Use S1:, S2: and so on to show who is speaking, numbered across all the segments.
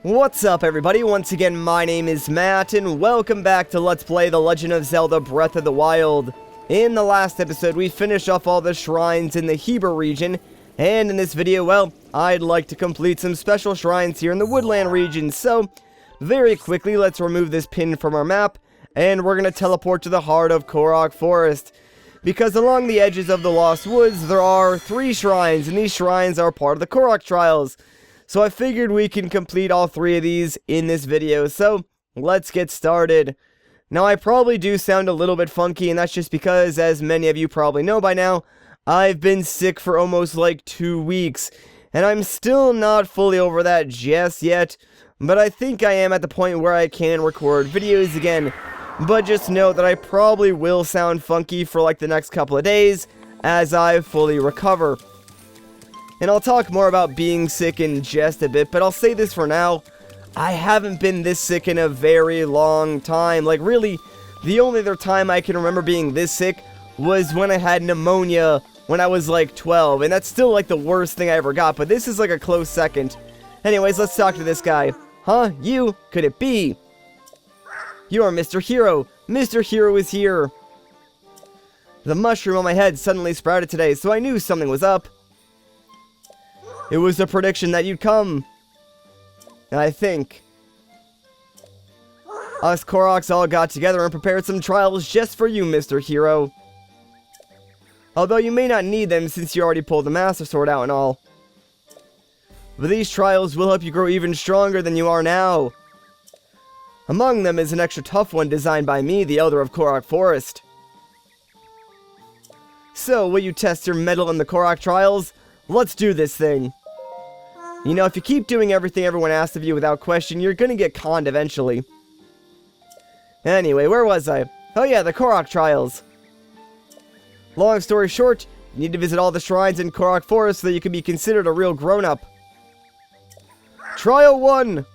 S1: What's up everybody, once again my name is Matt and welcome back to Let's Play The Legend of Zelda Breath of the Wild. In the last episode we finished off all the shrines in the Heber region, and in this video, well, I'd like to complete some special shrines here in the Woodland region, so very quickly let's remove this pin from our map and we're going to teleport to the heart of Korok Forest. Because along the edges of the Lost Woods there are 3 shrines, and these shrines are part of the Korok Trials. So I figured we can complete all 3 of these in this video, so let's get started. Now I probably do sound a little bit funky, and that's just because, as many of you probably know by now, I've been sick for almost like 2 weeks, and I'm still not fully over that just yet, but I think I am at the point where I can record videos again. But just know that I probably will sound funky for like the next couple of days as I fully recover. And I'll talk more about being sick in just a bit, but I'll say this for now. I haven't been this sick in a very long time. Like, really, the only other time I can remember being this sick was when I had pneumonia when I was like 12. And that's still like the worst thing I ever got, but this is like a close second. Anyways, let's talk to this guy. Huh? You? Could it be? You are Mr. Hero. Mr. Hero is here. The mushroom on my head suddenly sprouted today, so I knew something was up. It was a prediction that you'd come. I think. Us Koroks all got together and prepared some trials just for you, Mr. Hero. Although you may not need them since you already pulled the Master Sword out and all. But these trials will help you grow even stronger than you are now. Among them is an extra tough one designed by me, the Elder of Korok Forest. So, will you test your mettle in the Korok Trials? Let's do this thing. You know, if you keep doing everything everyone asks of you without question, you're gonna get conned eventually. Anyway, where was I? Oh yeah, the Korok Trials. Long story short, you need to visit all the shrines in Korok Forest so that you can be considered a real grown-up. Trial 1!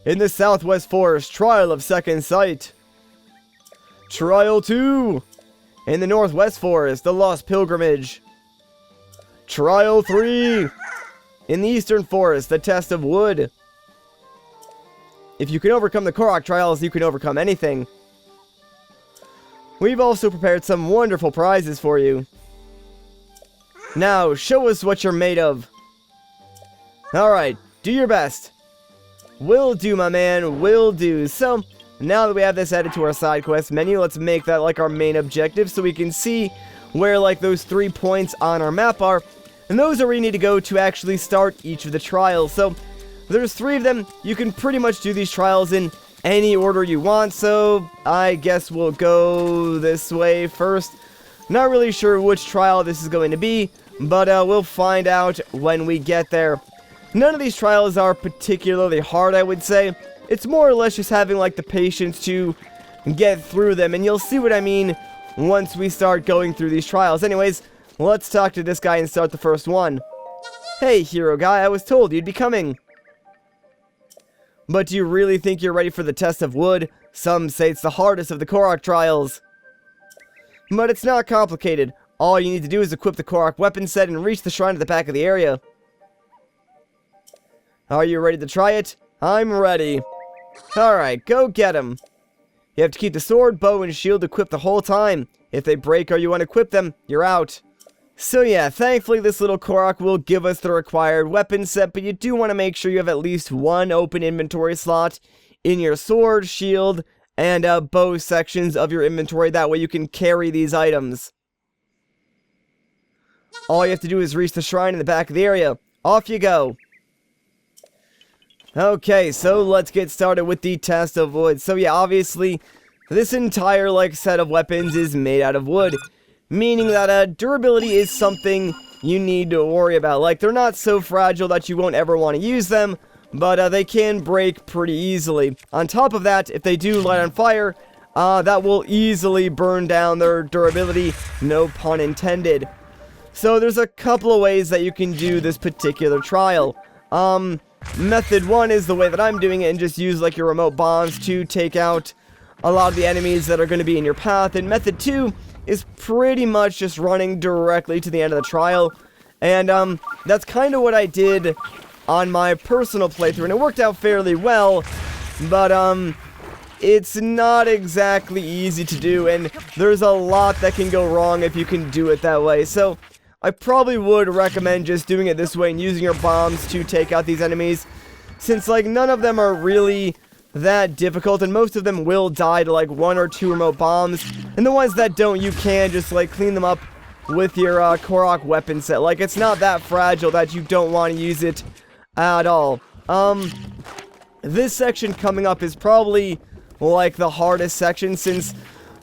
S1: In the Southwest Forest, Trial of Second Sight. Trial 2! In the Northwest Forest, the Lost Pilgrimage. Trial 3! In the Eastern Forest, the Test of Wood. If you can overcome the Korok Trials, you can overcome anything. We've also prepared some wonderful prizes for you. Now, show us what you're made of. Alright, do your best. Will do, my man, will do. So, now that we have this added to our side quest menu, let's make that like our main objective so we can see where like those 3 points on our map are. And those are where you need to go to actually start each of the trials. So, there's 3 of them. You can pretty much do these trials in any order you want. So, I guess we'll go this way first. Not really sure which trial this is going to be, but we'll find out when we get there. None of these trials are particularly hard, I would say. It's more or less just having like the patience to get through them. And you'll see what I mean once we start going through these trials. Anyways, let's talk to this guy and start the first one. Hey, hero guy, I was told you'd be coming. But do you really think you're ready for the Test of Wood? Some say it's the hardest of the Korok Trials. But it's not complicated. All you need to do is equip the Korok weapon set and reach the shrine at the back of the area. Are you ready to try it? I'm ready. Alright, go get him. You have to keep the sword, bow, and shield equipped the whole time. If they break or you unequip them, you're out. So yeah, thankfully this little Korok will give us the required weapon set, but you do want to make sure you have at least 1 open inventory slot in your sword, shield, and bow sections of your inventory. That way you can carry these items. All you have to do is reach the shrine in the back of the area. Off you go. Okay, so let's get started with the Test of Wood. So yeah, obviously, this entire like set of weapons is made out of wood, meaning that durability is something you need to worry about. Like, they're not so fragile that you won't ever want to use them, but they can break pretty easily. On top of that, if they do light on fire, that will easily burn down their durability, no pun intended. So there's a couple of ways that you can do this particular trial. Method 1 is the way that I'm doing it, and just use like your remote bombs to take out a lot of the enemies that are going to be in your path. And method 2 is pretty much just running directly to the end of the trial. And that's kind of what I did on my personal playthrough, and it worked out fairly well, but, it's not exactly easy to do, and there's a lot that can go wrong if you can do it that way. So I probably would recommend just doing it this way and using your bombs to take out these enemies, since, like, none of them are really that difficult, and most of them will die to, like, 1 or 2 remote bombs, and the ones that don't, you can just, like, clean them up with your Korok weapon set. Like, it's not that fragile that you don't want to use it at all. This section coming up is probably, like, the hardest section, since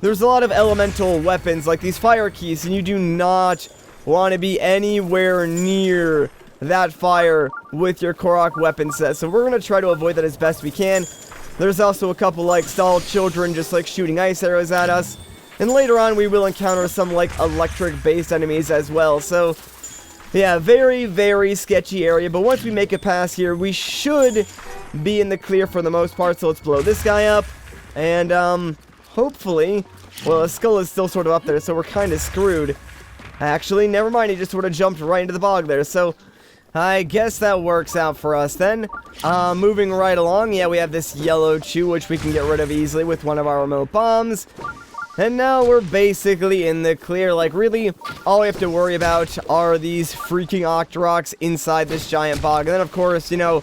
S1: there's a lot of elemental weapons, like these fire keys, and you do not want to be anywhere near that fire with your Korok weapon set. So we're going to try to avoid that as best we can. There's also a couple, like, stalled children just, like, shooting ice arrows at us. And later on, we will encounter some, like, electric-based enemies as well. So, yeah, very, very sketchy area. But once we make it past here, we should be in the clear for the most part. So let's blow this guy up. And, hopefully, well, the skull is still sort of up there, so we're kind of screwed. Actually, never mind, he just sort of jumped right into the bog there. So, I guess that works out for us then. Moving right along, yeah, we have this yellow chew, which we can get rid of easily with one of our remote bombs. And now we're basically in the clear. Like, really, all we have to worry about are these freaking Octoroks inside this giant bog. And then, of course, you know,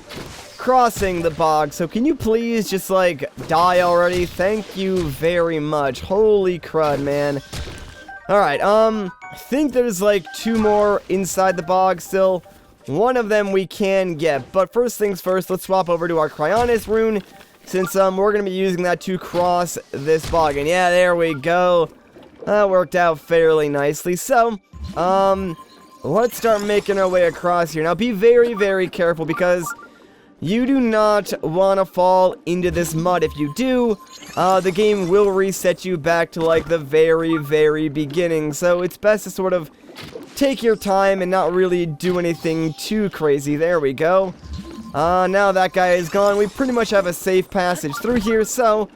S1: crossing the bog. So can you please just, like, die already? Thank you very much. Holy crud, man. Alright, I think there's, like, 2 more inside the bog still. One of them we can get, but first things first, let's swap over to our Cryonis rune, since we're going to be using that to cross this bog. And yeah, there we go. That worked out fairly nicely. So, let's start making our way across here. Now, be very, very careful, because you do not want to fall into this mud. If you do, the game will reset you back to, like, the very, very beginning. So it's best to sort of take your time and not really do anything too crazy. There we go. Now that guy is gone, we pretty much have a safe passage through here, so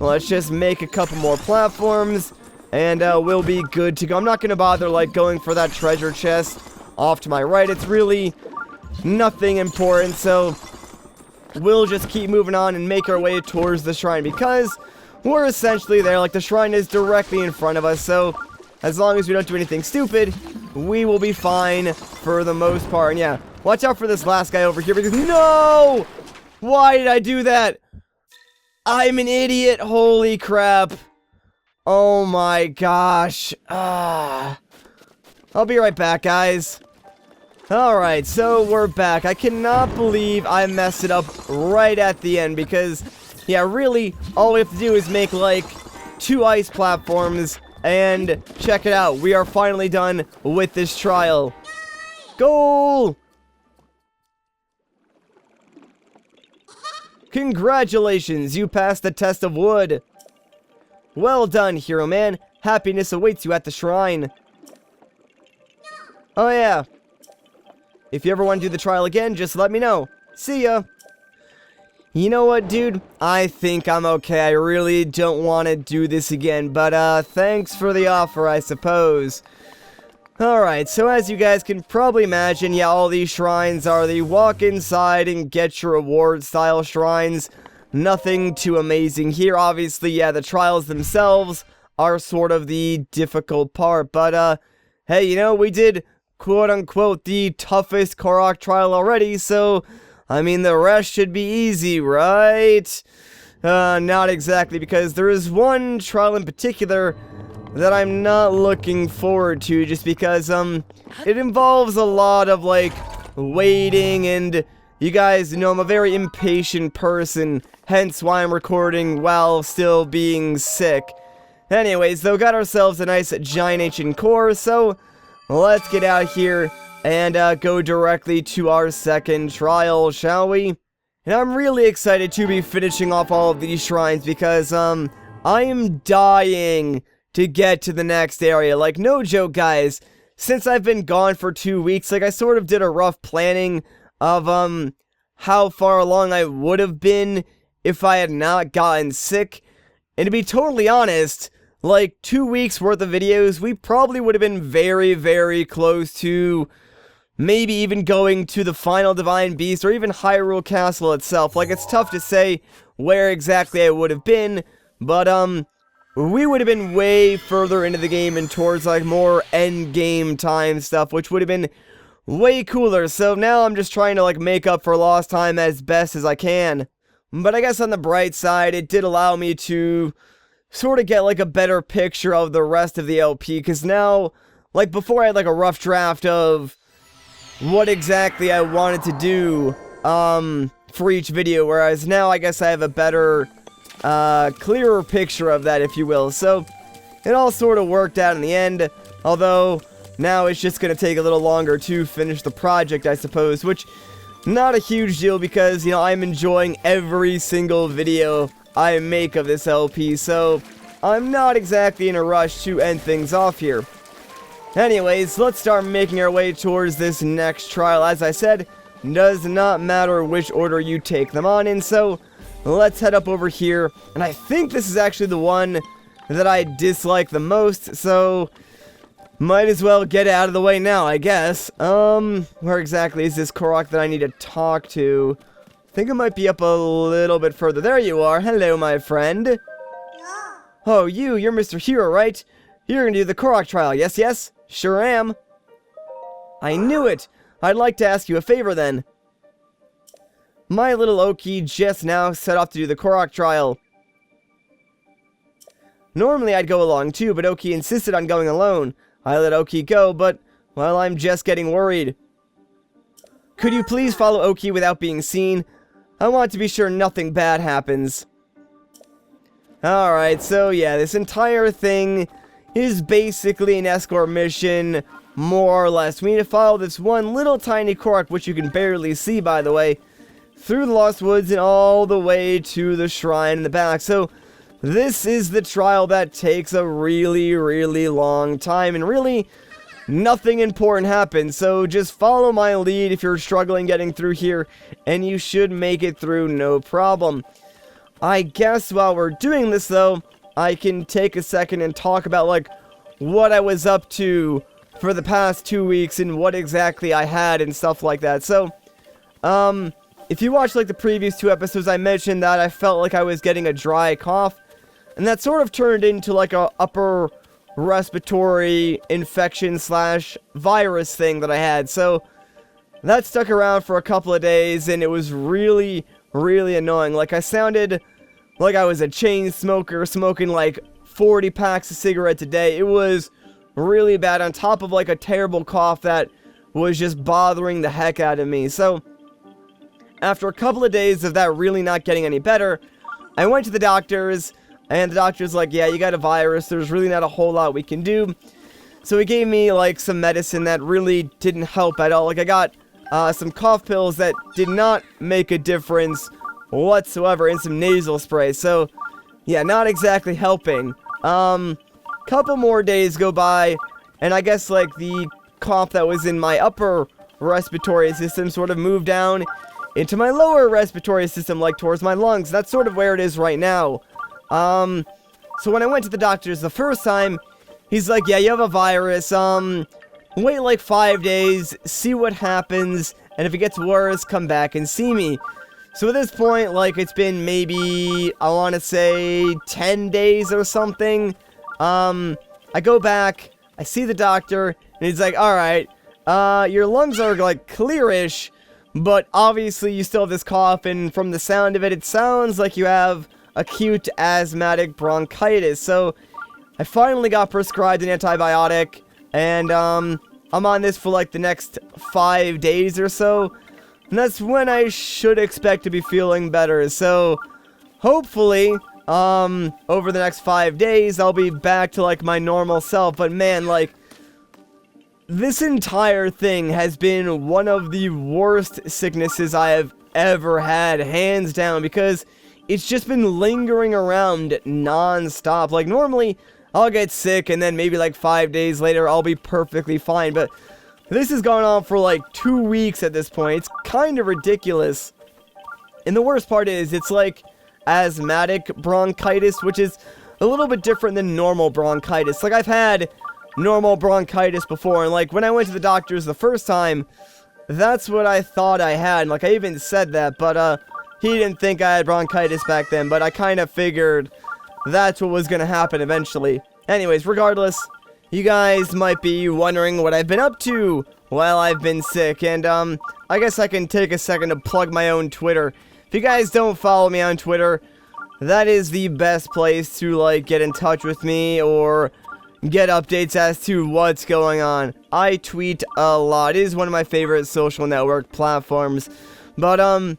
S1: let's just make a couple more platforms, and we'll be good to go. I'm not going to bother, like, going for that treasure chest off to my right. It's really nothing important, so we'll just keep moving on and make our way towards the shrine, because we're essentially there. Like, the shrine is directly in front of us, so as long as we don't do anything stupid, we will be fine for the most part. And yeah, watch out for this last guy over here, because no! Why did I do that? I'm an idiot. Holy crap. Oh my gosh. I'll be right back, guys. Alright, so we're back. I cannot believe I messed it up right at the end, because, yeah, really, all we have to do is make, like, 2 ice platforms. And check it out, we are finally done with this trial. Goal! Congratulations, you passed the test of wood. Well done, hero man. Happiness awaits you at the shrine. Oh yeah. If you ever want to do the trial again, just let me know. See ya. You know what, dude? I think I'm okay. I really don't want to do this again, but, thanks for the offer, I suppose. Alright, so as you guys can probably imagine, yeah, all these shrines are the walk inside and get your reward style shrines. Nothing too amazing here. Obviously, yeah, the trials themselves are sort of the difficult part, but, hey, you know, we did, quote-unquote, the toughest Korok trial already, so I mean, the rest should be easy, right? Not exactly, because there is one trial in particular that I'm not looking forward to, just because, it involves a lot of, like, waiting, and you guys know I'm a very impatient person, hence why I'm recording while still being sick. Anyways, though, got ourselves a nice giant ancient core, so let's get out here and go directly to our second trial, shall we? And I'm really excited to be finishing off all of these shrines, because, I am dying to get to the next area. Like, no joke, guys. Since I've been gone for 2 weeks, like, I sort of did a rough planning of, how far along I would have been if I had not gotten sick. And to be totally honest, like, 2 weeks worth of videos, we probably would have been very, very close to maybe even going to the final Divine Beast, or even Hyrule Castle itself. Like, it's tough to say where exactly I would have been, but, we would have been way further into the game and towards, like, more end-game time stuff, which would have been way cooler. So now I'm just trying to, like, make up for lost time as best as I can. But I guess on the bright side, it did allow me to sort of get, like, a better picture of the rest of the LP, because now, like, before I had, like, a rough draft of what exactly I wanted to do, for each video, whereas now I guess I have a better, clearer picture of that, if you will. So, it all sort of worked out in the end, although now it's just going to take a little longer to finish the project, I suppose, which, not a huge deal because, you know, I'm enjoying every single video I make of this LP, so I'm not exactly in a rush to end things off here. Anyways, let's start making our way towards this next trial. As I said, does not matter which order you take them on in, so let's head up over here. And I think this is actually the one that I dislike the most, so might as well get it out of the way now, I guess. Where exactly is this Korok that I need to talk to? I think it might be up a little bit further. There you are. Hello, my friend. Oh, you're Mr. Hero, right? You're gonna do the Korok trial, yes, yes? Sure am. I knew it. I'd like to ask you a favor then. My little Oki just now set off to do the Korok trial. Normally I'd go along too, but Oki insisted on going alone. I let Oki go, but, well, I'm just getting worried. Could you please follow Oki without being seen? I want to be sure nothing bad happens. Alright, so yeah, this entire thing is basically an escort mission, more or less. We need to follow this one little tiny Korok, which you can barely see, by the way, through the Lost Woods and all the way to the shrine in the back. So, this is the trial that takes a really, really long time, and really, nothing important happens. So, just follow my lead if you're struggling getting through here, and you should make it through no problem. I guess while we're doing this, though, I can take a second and talk about, like, what I was up to for the past 2 weeks and what exactly I had and stuff like that. So, if you watched, like, the previous 2 episodes, I mentioned that I felt like I was getting a dry cough, and that sort of turned into, like, a upper respiratory infection / virus thing that I had. So, that stuck around for a couple of days, and it was really, really annoying. Like, I sounded like I was a chain smoker, smoking like 40 packs of cigarettes a day. It was really bad, on top of like a terrible cough that was just bothering the heck out of me. So, after a couple of days of that really not getting any better, I went to the doctors, and the doctor's like, yeah, you got a virus, there's really not a whole lot we can do. So he gave me like some medicine that really didn't help at all. Like, I got some cough pills that did not make a difference whatsoever, and some nasal spray. So, yeah, not exactly helping. Couple more days go by, and I guess, like, the cough that was in my upper respiratory system sort of moved down into my lower respiratory system, like, towards my lungs. That's sort of where it is right now. So when I went to the doctors the first time, he's like, yeah, you have a virus, wait like 5 days, see what happens, and if it gets worse, come back and see me. So at this point, like, it's been maybe, I want to say, 10 days or something. I go back, I see the doctor, and he's like, alright, your lungs are, like, clearish, but obviously you still have this cough, and from the sound of it, it sounds like you have acute asthmatic bronchitis. So, I finally got prescribed an antibiotic, and, I'm on this for, like, the next 5 days or so. And that's when I should expect to be feeling better. So, hopefully, over the next 5 days, I'll be back to, like, my normal self. But man, like, this entire thing has been one of the worst sicknesses I have ever had, hands down, because it's just been lingering around non-stop. Like, normally, I'll get sick, and then maybe, like, 5 days later, I'll be perfectly fine. But this has gone on for like 2 weeks at this point. It's kind of ridiculous. And the worst part is, it's like asthmatic bronchitis, which is a little bit different than normal bronchitis. Like, I've had normal bronchitis before, and like when I went to the doctors the first time, that's what I thought I had. Like I even said that, but he didn't think I had bronchitis back then, but I kind of figured that's what was gonna happen eventually. Anyways, regardless, you guys might be wondering what I've been up to while I've been sick, and I guess I can take a second to plug my own Twitter. If you guys don't follow me on Twitter, that is the best place to like get in touch with me or get updates as to what's going on. I tweet a lot. It is one of my favorite social network platforms. But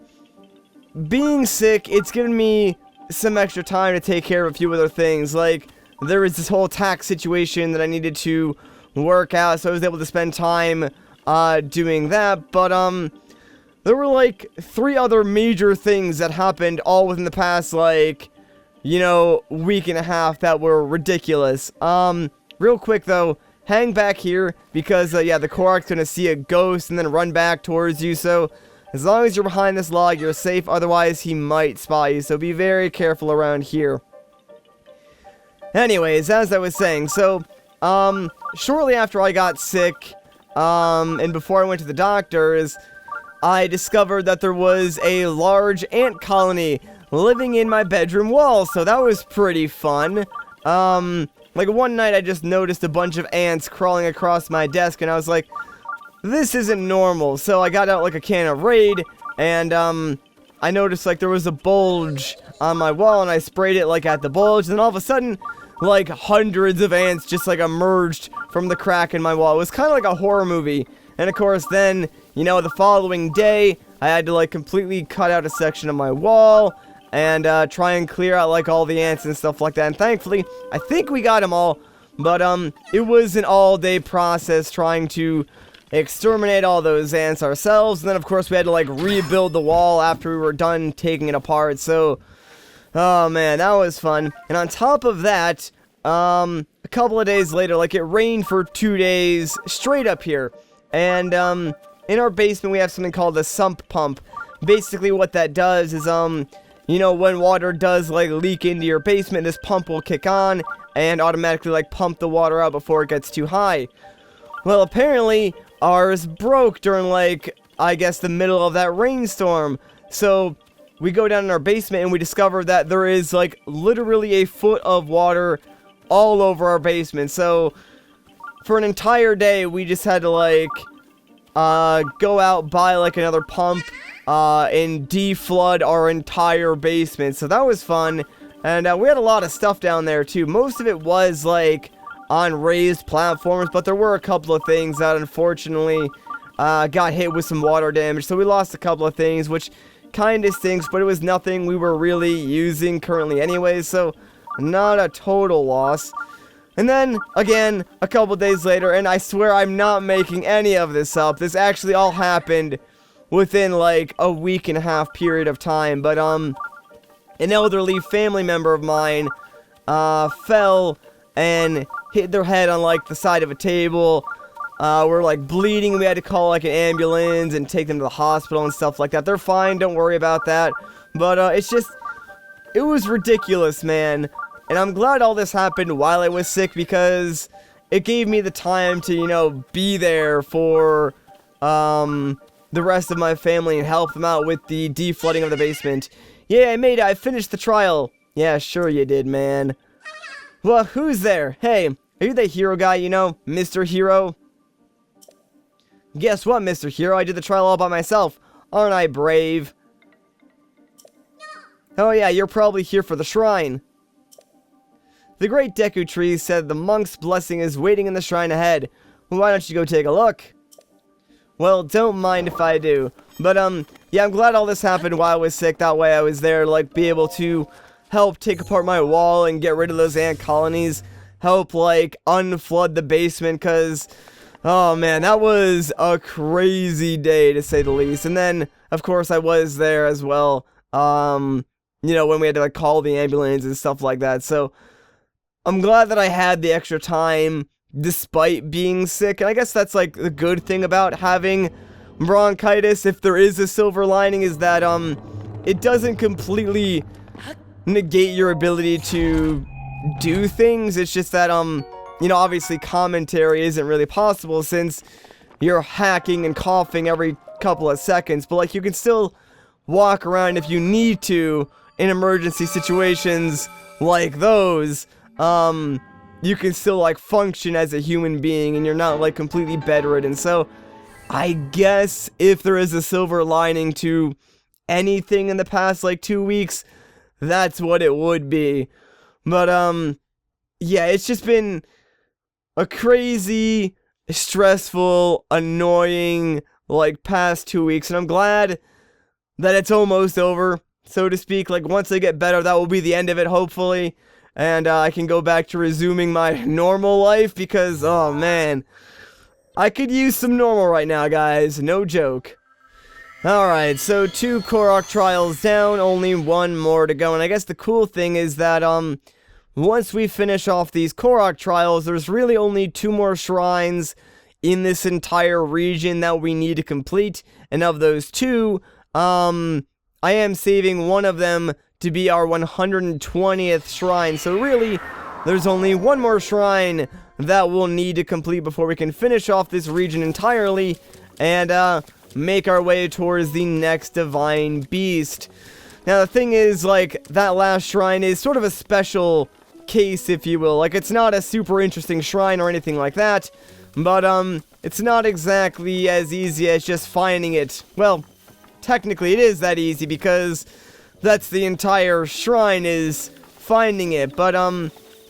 S1: being sick, it's given me some extra time to take care of a few other things. Like there was this whole tax situation that I needed to work out, so I was able to spend time doing that. But there were like 3 other major things that happened all within the past, like, you know, week and a half that were ridiculous. Real quick though, hang back here because yeah, the Korok's gonna see a ghost and then run back towards you, so as long as you're behind this log, you're safe. Otherwise, he might spot you, so be very careful around here. Anyways, as I was saying, so shortly after I got sick, and before I went to the doctors, I discovered that there was a large ant colony living in my bedroom wall, so that was pretty fun. Like one night I just noticed a bunch of ants crawling across my desk, and I was like, this isn't normal. So I got out like a can of Raid, and I noticed like there was a bulge on my wall, and I sprayed it like at the bulge, and then all of a sudden, like hundreds of ants just like emerged from the crack in my wall. It was kind of like a horror movie. And of course then, you know, the following day, I had to like completely cut out a section of my wall and try and clear out like all the ants and stuff like that. And thankfully, I think we got them all, but it was an all-day process trying to exterminate all those ants ourselves. And then of course we had to like rebuild the wall after we were done taking it apart. So, oh man, that was fun. And on top of that, a couple of days later, like it rained for 2 days straight up here. And in our basement we have something called a sump pump. Basically what that does is you know, when water does like leak into your basement, this pump will kick on and automatically like pump the water out before it gets too high. Well, apparently ours broke during like, I guess, the middle of that rainstorm. So we go down in our basement and we discover that there is like literally a foot of water all over our basement. So for an entire day we just had to like go out, buy like another pump and deflood our entire basement. So that was fun. And we had a lot of stuff down there too. Most of it was like on raised platforms, but there were a couple of things that unfortunately got hit with some water damage. So we lost a couple of things, which kind of stinks, but it was nothing we were really using currently anyways, so not a total loss. And then, again, a couple days later, and I swear I'm not making any of this up, this actually all happened within like a week and a half period of time, but an elderly family member of mine fell and hit their head on like the side of a table. We're like bleeding. We had to call like an ambulance and take them to the hospital and stuff like that. They're fine, don't worry about that. But it's just, it was ridiculous, man. And I'm glad all this happened while I was sick because it gave me the time to, you know, be there for the rest of my family and help them out with the deflooding of the basement. Yeah, I made it. I finished the trial. Yeah, sure you did, man. Well, who's there? Hey, are you the hero guy, you know, Mr. Hero? Guess what, Mr. Hero? I did the trial all by myself. Aren't I brave? Oh yeah, you're probably here for the shrine. The great Deku Tree said the monk's blessing is waiting in the shrine ahead. Why don't you go take a look? Well, don't mind if I do. But, yeah, I'm glad all this happened while I was sick. That way I was there to, like, be able to help take apart my wall and get rid of those ant colonies. Help, like, unflood the basement, because, oh, man, that was a crazy day, to say the least. And then, of course, I was there as well, you know, when we had to, like, call the ambulance and stuff like that. So, I'm glad that I had the extra time despite being sick. And I guess that's like the good thing about having bronchitis, if there is a silver lining, is that it doesn't completely negate your ability to do things. It's just that you know, obviously commentary isn't really possible since you're hacking and coughing every couple of seconds, but like you can still walk around if you need to in emergency situations like those. You can still like function as a human being and you're not like completely bedridden. So I guess if there is a silver lining to anything in the past like 2 weeks, that's what it would be. But yeah, it's just been a crazy, stressful, annoying like past 2 weeks, and I'm glad that it's almost over, so to speak. Like once I get better, that will be the end of it, hopefully, and I can go back to resuming my normal life, because oh man, I could use some normal right now, guys, no joke. Alright, so 2 Korok Trials down, only 1 more to go, and I guess the cool thing is that once we finish off these Korok Trials, there's really only 2 more shrines in this entire region that we need to complete, and of those 2, I am saving one of them to be our 120th shrine, so really, there's only 1 more shrine that we'll need to complete before we can finish off this region entirely, and, make our way towards the next divine beast. Now, the thing is, like, that last shrine is sort of a special case, if you will. Like, it's not a super interesting shrine or anything like that, but, it's not exactly as easy as just finding it. Well, technically it is that easy, because that's the entire shrine, is finding it, but,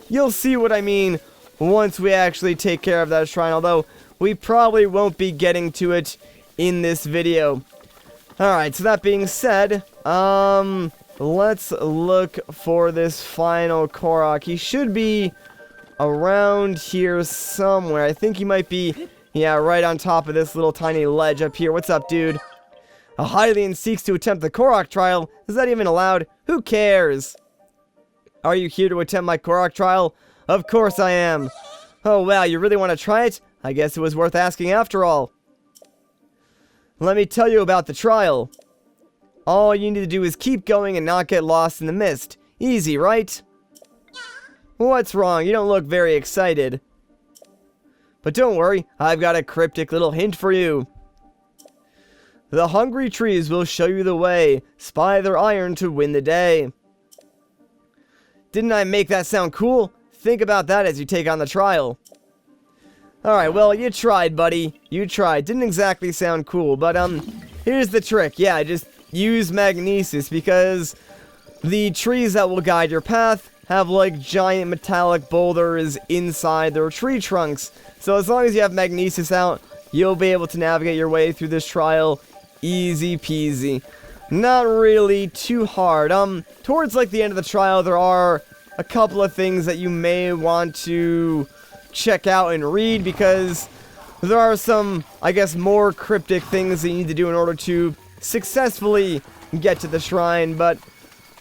S1: you'll see what I mean once we actually take care of that shrine, although we probably won't be getting to it in this video. Alright, so that being said, let's look for this final Korok. He should be around here somewhere. I think he might be, yeah, right on top of this little tiny ledge up here. What's up, dude? A Hylian seeks to attempt the Korok trial. Is that even allowed? Who cares? Are you here to attempt my Korok trial? Of course I am. Oh, wow, you really want to try it? I guess it was worth asking after all. Let me tell you about the trial. All you need to do is keep going and not get lost in the mist. Easy, right? What's wrong? You don't look very excited. But don't worry, I've got a cryptic little hint for you. The hungry trees will show you the way. Spy their iron to win the day. Didn't I make that sound cool? Think about that as you take on the trial. Alright, well, you tried, buddy. You tried. Didn't exactly sound cool, but, here's the trick. Yeah, just use magnesis, because the trees that will guide your path have, like, giant metallic boulders inside their tree trunks. So as long as you have magnesis out, you'll be able to navigate your way through this trial easy peasy. Not really too hard. Towards, like, the end of the trial, there are a couple of things that you may want to check out and read, because there are some, I guess, more cryptic things that you need to do in order to successfully get to the shrine, but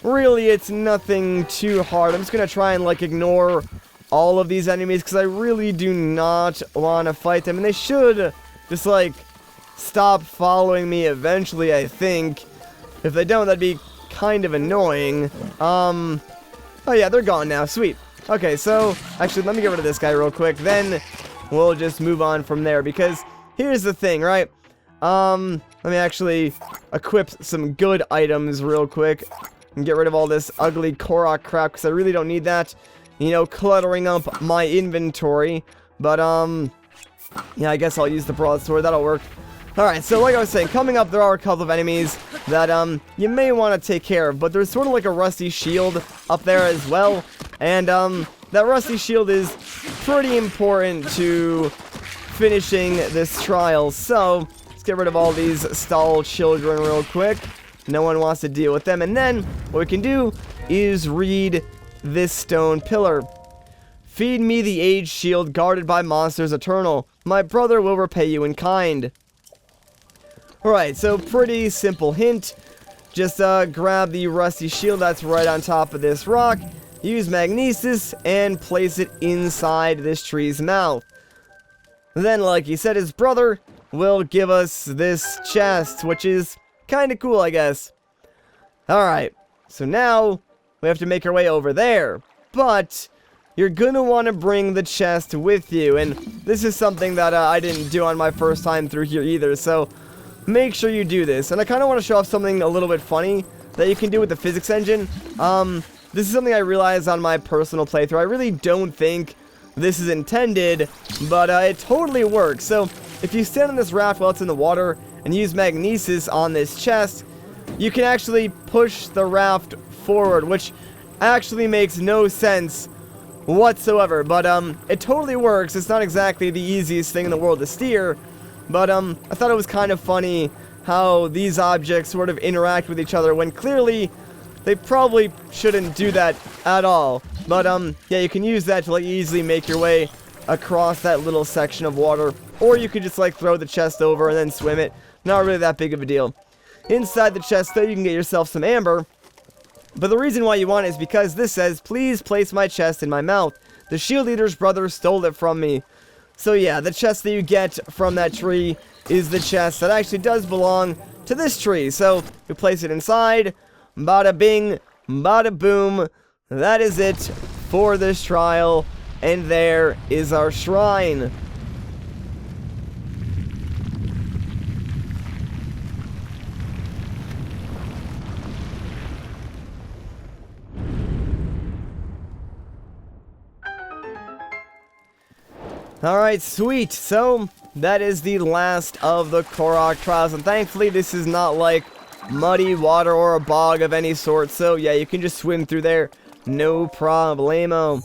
S1: really it's nothing too hard. I'm just gonna try and like ignore all of these enemies because I really do not want to fight them, and they should just like stop following me eventually, I think. If they don't, that'd be kind of annoying. Oh yeah, they're gone now, sweet. Okay, so, actually, let me get rid of this guy real quick, then we'll just move on from there, because here's the thing, right? Let me actually equip some good items real quick, and get rid of all this ugly Korok crap, because I really don't need that, you know, cluttering up my inventory, but, yeah, I guess I'll use the broadsword, that'll work. Alright, so like I was saying, coming up there are a couple of enemies that, you may want to take care of, but there's sort of like a rusty shield up there as well, and, that rusty shield is pretty important to finishing this trial, so let's get rid of all these stall children real quick. No one wants to deal with them, and then what we can do is read this stone pillar. Feed me the age shield guarded by monsters eternal. My brother will repay you in kind. Alright, so pretty simple hint. Just grab the rusty shield that's right on top of this rock, use magnesis, and place it inside this tree's mouth. Then, like he said, his brother will give us this chest, which is kind of cool, I guess. Alright, so now we have to make our way over there. But you're gonna want to bring the chest with you. And this is something that I didn't do on my first time through here either, so make sure you do this. And I kind of want to show off something a little bit funny that you can do with the physics engine. This is something I realized on my personal playthrough. I really don't think this is intended, but it totally works. So if you stand on this raft while it's in the water and use magnesis on this chest, you can actually push the raft forward, which actually makes no sense whatsoever, but it totally works. It's not exactly the easiest thing in the world to steer, but I thought it was kind of funny how these objects sort of interact with each other when clearly they probably shouldn't do that at all. But yeah, you can use that to like easily make your way across that little section of water, or you could just like throw the chest over and then swim it. Not really that big of a deal. Inside the chest though, you can get yourself some amber. But the reason why you want it is because this says, "Please place my chest in my mouth. The shield leader's brother stole it from me." So yeah, the chest that you get from that tree is the chest that actually does belong to this tree. So you place it inside. Bada bing, bada boom. That is it for this trial. And there is our shrine. Alright, sweet. So, that is the last of the Korok Trials. And thankfully, this is not like muddy water or a bog of any sort. So, yeah, you can just swim through there. No problemo.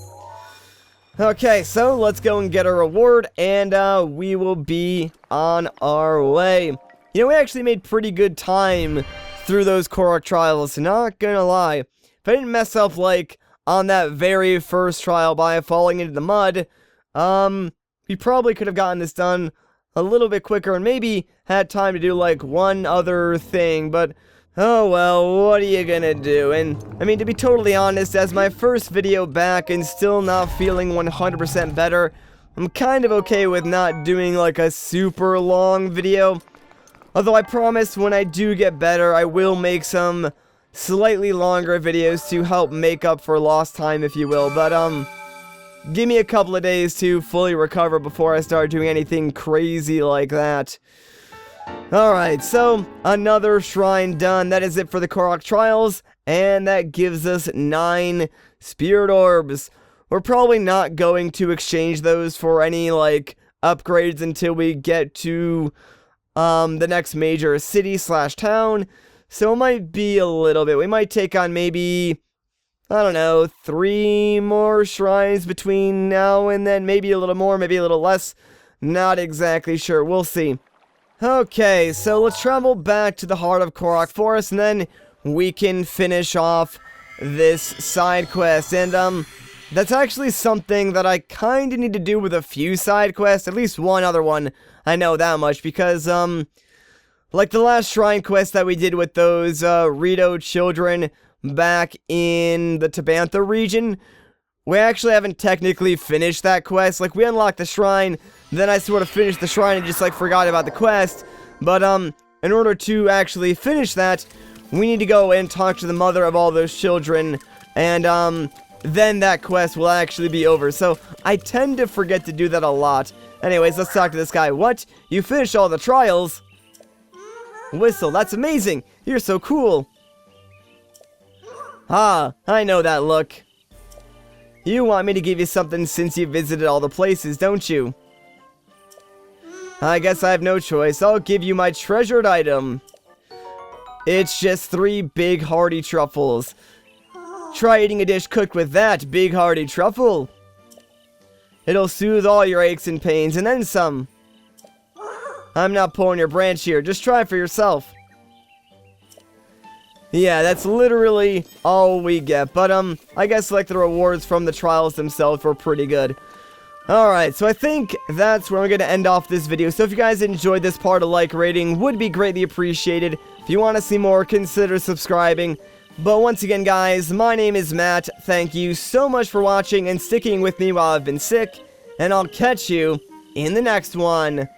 S1: Okay, so let's go and get a reward. And we will be on our way. You know, we actually made pretty good time through those Korok Trials. Not gonna lie. If I didn't mess up, like, on that very first trial by falling into the mud, we probably could have gotten this done a little bit quicker and maybe had time to do like one other thing, but oh well, what are you gonna do? And I mean, to be totally honest, as my first video back and still not feeling 100% better, I'm kind of okay with not doing like a super long video. Although I promise when I do get better, I will make some slightly longer videos to help make up for lost time, if you will, but give me a couple of days to fully recover before I start doing anything crazy like that. Alright, so another shrine done. That is it for the Korok Trials, and that gives us 9 Spirit Orbs. We're probably not going to exchange those for any, like, upgrades until we get to the next major city/town. So it might be a little bit. We might take on maybe, I don't know, 3 more shrines between now and then. Maybe a little more, maybe a little less. Not exactly sure. We'll see. Okay, so let's travel back to the heart of Korok Forest, and then we can finish off this side quest. And, that's actually something that I kind of need to do with a few side quests. At least one other one. I know that much, because, like the last shrine quest that we did with those, Rito children back in the Tabantha region, we actually haven't technically finished that quest. Like, we unlocked the shrine, then I sort of finished the shrine and just, like, forgot about the quest. But, in order to actually finish that, we need to go and talk to the mother of all those children, and, then that quest will actually be over. So, I tend to forget to do that a lot. Anyways, let's talk to this guy. What? You finished all the trials? Whistle, that's amazing! You're so cool! Ah, I know that look. You want me to give you something since you visited all the places, don't you? I guess I have no choice. I'll give you my treasured item. It's just 3 big hearty truffles. Try eating a dish cooked with that big hearty truffle. It'll soothe all your aches and pains, and then some. I'm not pulling your branch here. Just try for yourself. Yeah, that's literally all we get. But, I guess, like, the rewards from the trials themselves were pretty good. Alright, so I think that's where I'm going to end off this video. So if you guys enjoyed this part, a like rating would be greatly appreciated. If you want to see more, consider subscribing. But once again, guys, my name is Matt. Thank you so much for watching and sticking with me while I've been sick. And I'll catch you in the next one.